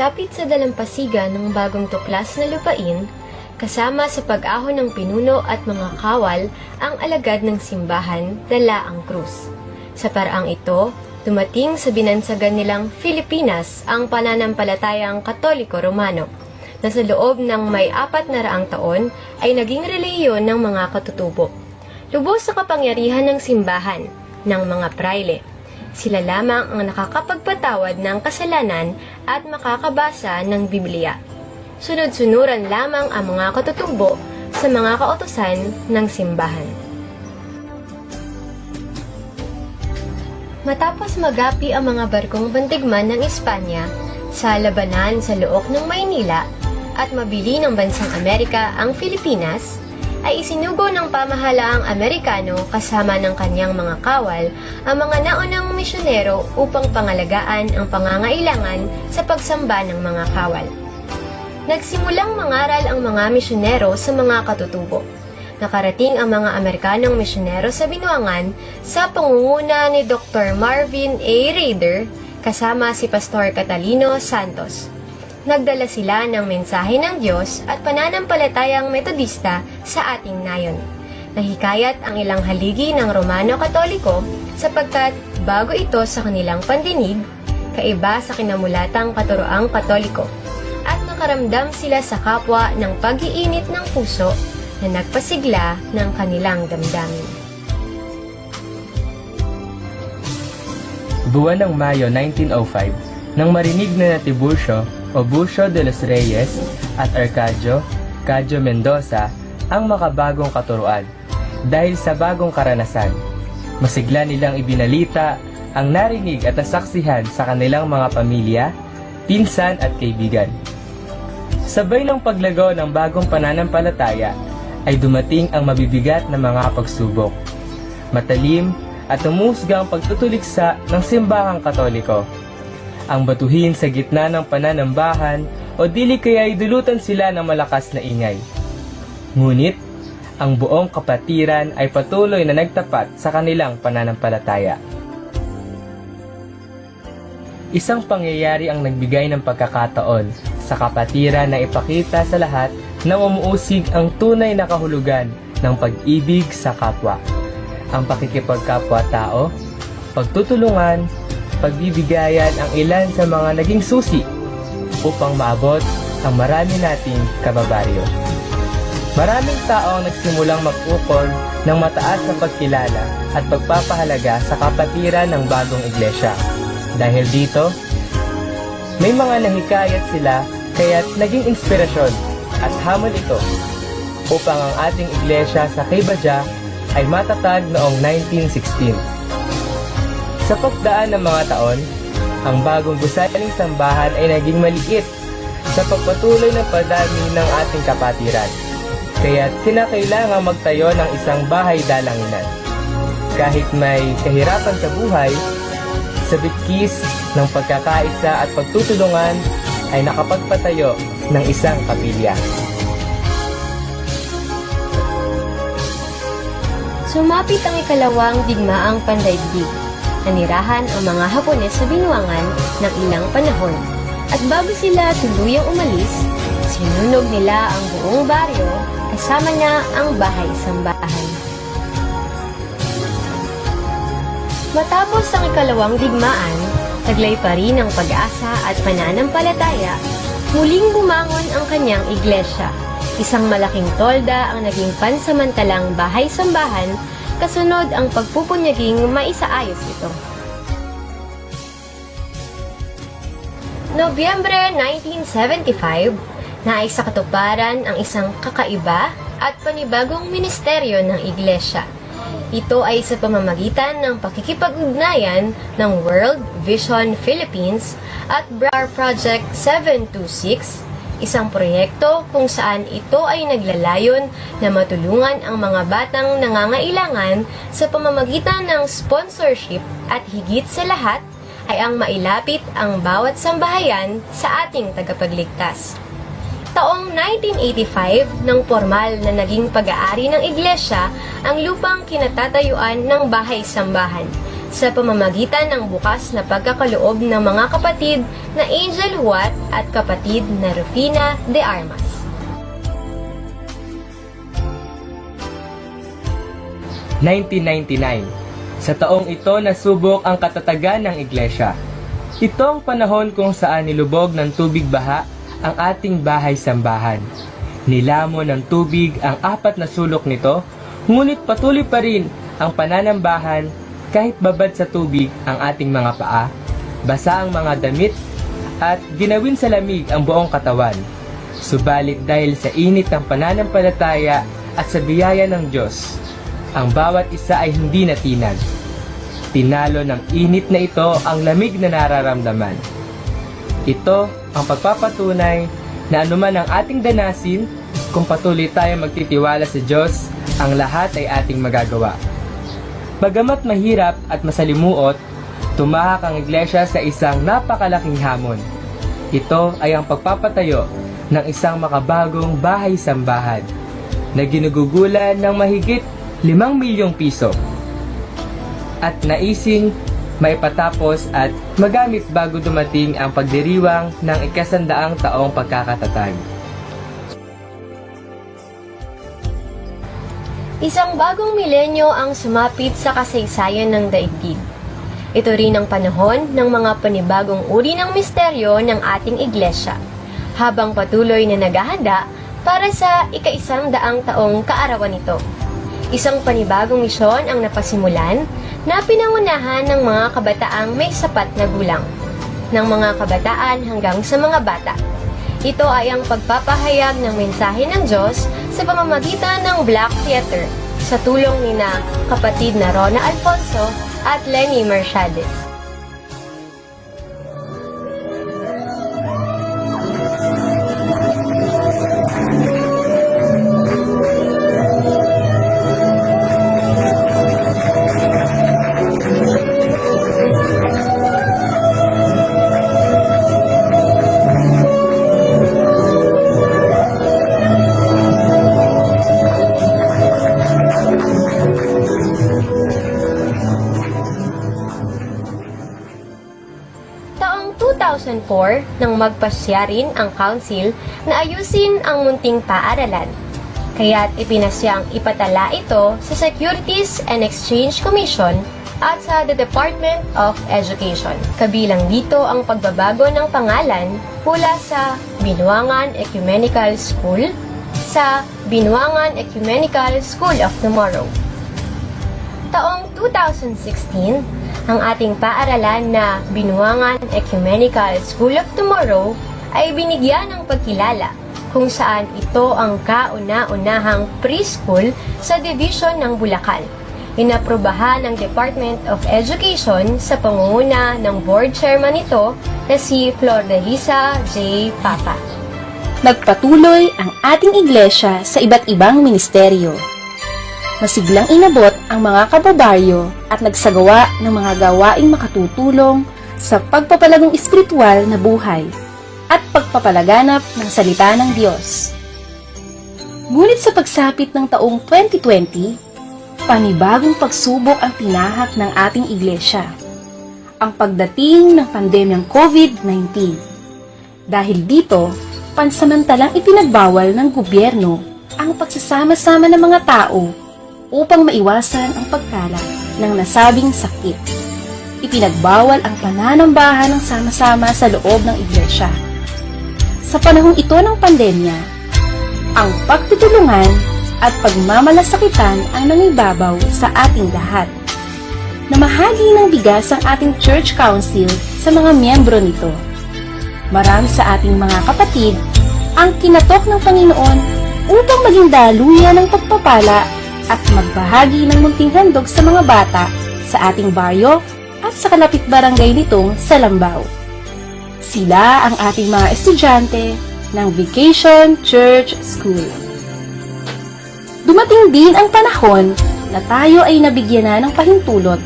Pagsapit sa dalampasigan ng bagong tuklas na lupain, kasama sa pag-ahon ng pinuno at mga kawal, ang alagad ng simbahan dala ang krus. Sa paraang ito, dumating sa binansagan nilang Pilipinas ang pananampalatayang Katoliko Romano, na sa loob ng may 400 taon ay naging relihiyon ng mga katutubo. Lubos sa kapangyarihan ng simbahan, ng mga prayle. Sila lamang ang nakakapagpatawad ng kasalanan at makakabasa ng Biblia. Sunod-sunuran lamang ang mga katutubo sa mga kautusan ng simbahan. Matapos magapi ang mga barkong bantigman ng Espanya sa labanan sa Look ng Maynila at mabili ng bansang Amerika ang Pilipinas, ay isinugo ng pamahalaang Amerikano kasama ng kanyang mga kawal ang mga naunang misyonero upang pangalagaan ang pangangailangan sa pagsamba ng mga kawal. Nagsimulang mangaral ang mga misyonero sa mga katutubo. Nakarating ang mga Amerikanong misyonero sa Binuangan sa pangunguna ni Dr. Marvin A. Rader kasama si Pastor Catalino Santos. Nagdala sila ng mensahe ng Diyos at pananampalatayang metodista sa ating nayon. Nahikayat ang ilang haligi ng Romano Katoliko sapagkat bago ito sa kanilang pandinig, kaiba sa kinamulatang katuroang Katoliko, at nakaramdam sila sa kapwa ng pag-iinit ng puso na nagpasigla ng kanilang damdamin. Buwan ng Mayo 1905, nang marinig na Tiburcio o Bucio de los Reyes at Arcadio Cadio Mendoza ang makabagong katuruan. Dahil sa bagong karanasan, masigla nilang ibinalita ang narinig at nasaksihan sa kanilang mga pamilya, pinsan at kaibigan. Sabay ng paglagaw ng bagong pananampalataya ay dumating ang mabibigat na mga pagsubok. Matalim at humusgang pagtutuliksa ng simbahang Katoliko. Ang batuhin sa gitna ng pananambahan o dili kaya'y dulutan sila ng malakas na ingay. Ngunit, ang buong kapatiran ay patuloy na nagtapat sa kanilang pananampalataya. Isang pangyayari ang nagbigay ng pagkakataon sa kapatiran na ipakita sa lahat na umuusig ang tunay na kahulugan ng pag-ibig sa kapwa. Ang pakikipagkapwa-tao, pagtutulungan, pagbibigayan ang ilan sa mga naging susi upang maabot ang marami nating kababaryo. Maraming tao ang nagsimulang mag-ukol ng mataas na pagkilala at pagpapahalaga sa kapatiran ng bagong iglesia. Dahil dito, may mga nahikayat sila kaya't naging inspirasyon at hamon ito upang ang ating iglesia sa Queibadya ay matatag noong 1916. Sa pagdaan ng mga taon, ang bagong gusaling sambahan ay naging maliit sa pagpatuloy na padami ng ating kapatiran. Kaya kinakailangan magtayo ng isang bahay dalanginan. Kahit may kahirapan sa buhay, sa bitkis ng pagkakaisa at pagtutulungan ay nakapagpatayo ng isang kapilya. Sumapit ang ikalawang digmaang pandaigdig. Nanirahan ang mga Hapones sa Binuangan ng ilang panahon. At bago sila tuluyang umalis, sinunog nila ang buong baryo kasama na ang bahay-sambahan. Matapos ang ikalawang digmaan, taglay pa rin ang pag-asa at pananampalataya, muling bumangon ang kanyang iglesia. Isang malaking tolda ang naging pansamantalang bahay-sambahan, kasunod ang pagpupunyaging maisaayos ito. Nobyembre 1975, nais sa katuparan ang isang kakaiba at panibagong ministeryo ng iglesia. Ito ay sa pamamagitan ng pakikipag-ugnayan ng World Vision Philippines at BRAR Project 726, isang proyekto kung saan ito ay naglalayon na matulungan ang mga batang nangangailangan sa pamamagitan ng sponsorship at higit sa lahat ay ang mailapit ang bawat sambahayan sa ating tagapagligtas. Taong 1985 nang formal na naging pag-aari ng iglesia ang lupang kinatatayuan ng bahay-sambahan. sa pamamagitan ng bukas na pagkakaloob ng mga kapatid na Angel Huat at kapatid na Rufina de Armas. '99. Sa taong ito nasubok ang katatagan ng iglesia. Ito ang panahon kung saan nilubog ng tubig baha ang ating bahay-sambahan. Nilamon ng tubig ang 4 na sulok nito, ngunit patuloy pa rin ang pananambahan kahit babad sa tubig ang ating mga paa, basa ang mga damit, at ginawin sa lamig ang buong katawan. Subalit dahil sa init ng pananampalataya at sa biyaya ng Diyos, ang bawat isa ay hindi natinag. Tinalo ng init na ito ang lamig na nararamdaman. Ito ang pagpapatunay na anuman ang ating danasin, kung patuloy tayong magtitiwala sa Diyos, ang lahat ay ating magagawa. Bagamat mahirap at masalimuot, tumahak ang iglesia sa isang napakalaking hamon. Ito ay ang pagpapatayo ng isang makabagong bahay-sambahan na ginugugulan ng mahigit 5 milyong piso at naising maipatapos at magamit bago dumating ang pagdiriwang ng 100 taong pagkakatatag. Isang bagong milenyo ang sumapit sa kasaysayan ng daigdig. Ito rin ang panahon ng mga panibagong uri ng misteryo ng ating iglesia, habang patuloy na naghahanda para sa 100 taong kaarawan nito. Isang panibagong misyon ang napasimulan na pinangunahan ng mga kabataang may sapat na gulang, ng mga kabataan hanggang sa mga bata. Ito ay ang pagpapahayag ng mensahe ng Diyos sa pamamagitan ng Black Theater sa tulong ni na kapatid na Rona Alfonso at Lenny Mercedes. Taong 2004 nang magpasya rin ang council na ayusin ang munting paaralan. Kaya't ipinasyang ipatala ito sa Securities and Exchange Commission at sa the Department of Education. Kabilang dito ang pagbabago ng pangalan mula sa Binuangan Ecumenical School sa Binuangan Ecumenical School of Tomorrow. Taong 2016, ang ating paaralan na Binuangan Ecumenical School of Tomorrow ay binigyan ng pagkilala kung saan ito ang kauna-unahang preschool sa division ng Bulacan. Inaprubahan ng Department of Education sa pangunguna ng board chairman nito na si Flordelisa J. Papa. Nagpatuloy ang ating iglesia sa iba't ibang ministeryo. Masiglang inabot ang mga kababaryo at nagsagawa ng mga gawaing makatutulong sa pagpapalagong espiritual na buhay at pagpapalaganap ng salita ng Diyos. Ngunit sa pagsapit ng taong 2020, panibagong pagsubok ang tinahak ng ating iglesia, ang pagdating ng pandemyang COVID-19. Dahil dito, pansamantalang ipinagbawal ng gobyerno ang pagsasama-sama ng mga tao upang maiwasan ang pagkalat ng nasabing sakit. Ipinagbawal ang pananambahan ng sama-sama sa loob ng iglesia. Sa panahong ito ng pandemya, ang pagtutulungan at pagmamalasakitan ang nangibabaw sa ating lahat. Namahagi ng bigas ang ating church council sa mga miyembro nito. Marami sa ating mga kapatid ang kinatok ng Panginoon upang maging daluyan ng pagpapala at magbahagi ng munting handog sa mga bata sa ating baryo at sa kalapit barangay nitong sa Lambao. Sila ang ating mga estudyante ng Vacation Church School. Dumating din ang panahon na tayo ay nabigyan na ng pahintulot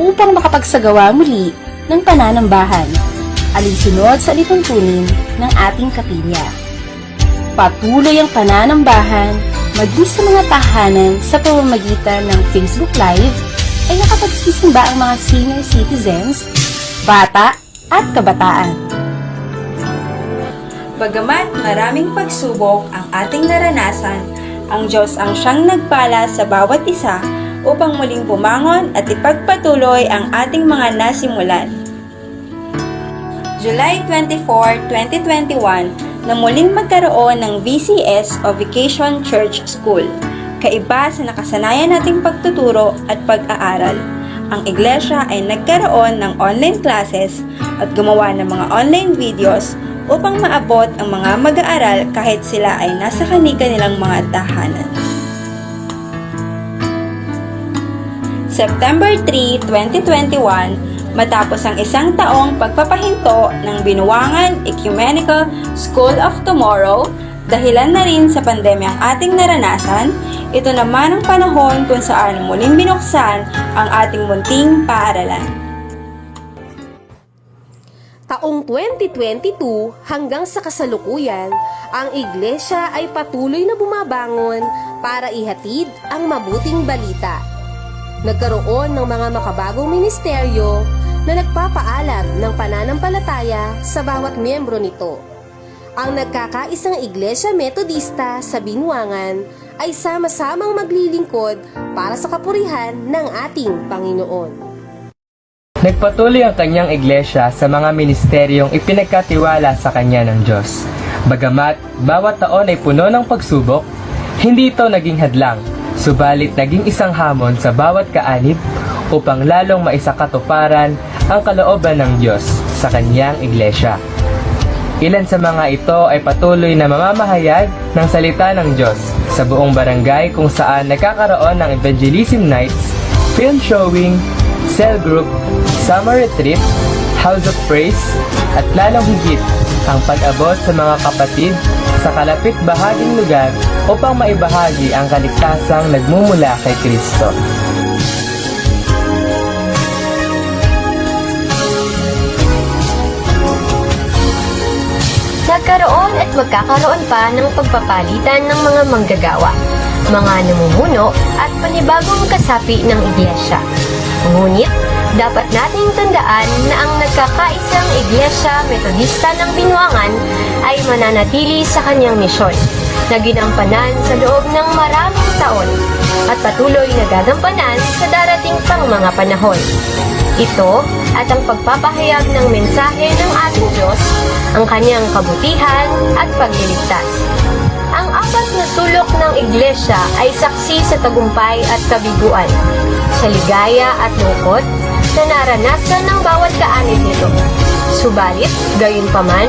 upang makapagsagawa muli ng pananambahan, alinsunod sa lituntunin ng ating kapilya. Patuloy ang pananambahan maging sa mga tahanan sa pamamagitan ng Facebook Live, ay nakapagsisimba ang mga senior citizens, bata at kabataan. Bagamat maraming pagsubok ang ating naranasan, ang Diyos ang siyang nagpala sa bawat isa upang muling bumangon at ipagpatuloy ang ating mga nasimulan. July 24, 2021, na muling magkaroon ng VCS o Vacation Church School. Kaiba sa nakasanayan nating pagtuturo at pag-aaral. Ang iglesia ay nagkaroon ng online classes at gumawa ng mga online videos upang maabot ang mga mag-aaral kahit sila ay nasa kani-kanilang mga tahanan. September 3, 2021, matapos ang isang taong pagpapahinto ng Binuangan Ecumenical School of Tomorrow, dahilan na rin sa pandemyang ating naranasan, ito naman ang panahon kung saan muling binuksan ang ating munting paaralan. Taong 2022 hanggang sa kasalukuyan, ang iglesia ay patuloy na bumabangon para ihatid ang mabuting balita. Nagkaroon ng mga makabagong ministeryo na nagpapaalam ng pananampalataya sa bawat miyembro nito. Ang nagkakaisang Iglesia Metodista sa Binuangan ay sama-samang maglilingkod para sa kapurihan ng ating Panginoon. Nagpatuloy ang kanyang iglesia sa mga ministeryong ipinagkatiwala sa kanya ng Diyos. Bagamat bawat taon ay puno ng pagsubok, hindi ito naging hadlang, subalit naging isang hamon sa bawat kaanib upang lalong maisakatuparan ang kalooban ng Diyos sa kanyang iglesia. Ilan sa mga ito ay patuloy na mamamahayag ng salita ng Diyos sa buong barangay kung saan nagkakaroon ng evangelism nights, film showing, cell group, summer retreat, house of praise, at lalong higit ang pag-abot sa mga kapatid sa kalapit bahaging lugar upang maibahagi ang kaligtasang nagmumula kay Kristo. Nagkaroon at magkakaroon pa ng pagpapalitan ng mga manggagawa, mga namumuno at panibagong kasapi ng iglesia. Ngunit, dapat nating tandaan na ang nagkakaisang Iglesia Metodista ng Binuangan ay mananatili sa kanyang misyon na ginampanan sa loob ng maraming taon at patuloy na gagampanan sa darating pang mga panahon. Ito at ang pagpapahayag ng mensahe ng ating Diyos, ang kanyang kabutihan at pagliligtas. Ang apat na sulok ng iglesia ay saksi sa tagumpay at kabiguan, sa ligaya at lungkot na naranasan ng bawat kaanib nito. Subalit, gayunpaman,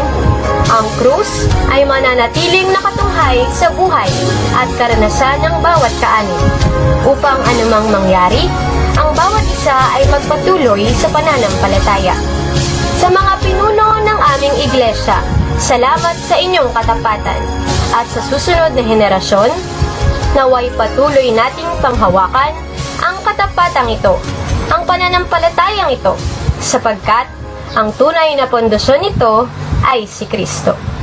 ang krus ay mananatiling nakatunghay sa buhay at karanasan ng bawat kaanib. Upang anumang mangyari, ang bawat isa ay magpatuloy sa pananampalataya. Sa mga pinuno ng aming iglesia, salamat sa inyong katapatan. At sa susunod na henerasyon, naway patuloy nating panghawakan ang katapatang ito, ang pananampalatayang ito, sapagkat ang tunay na pundasyon nito ay si Kristo.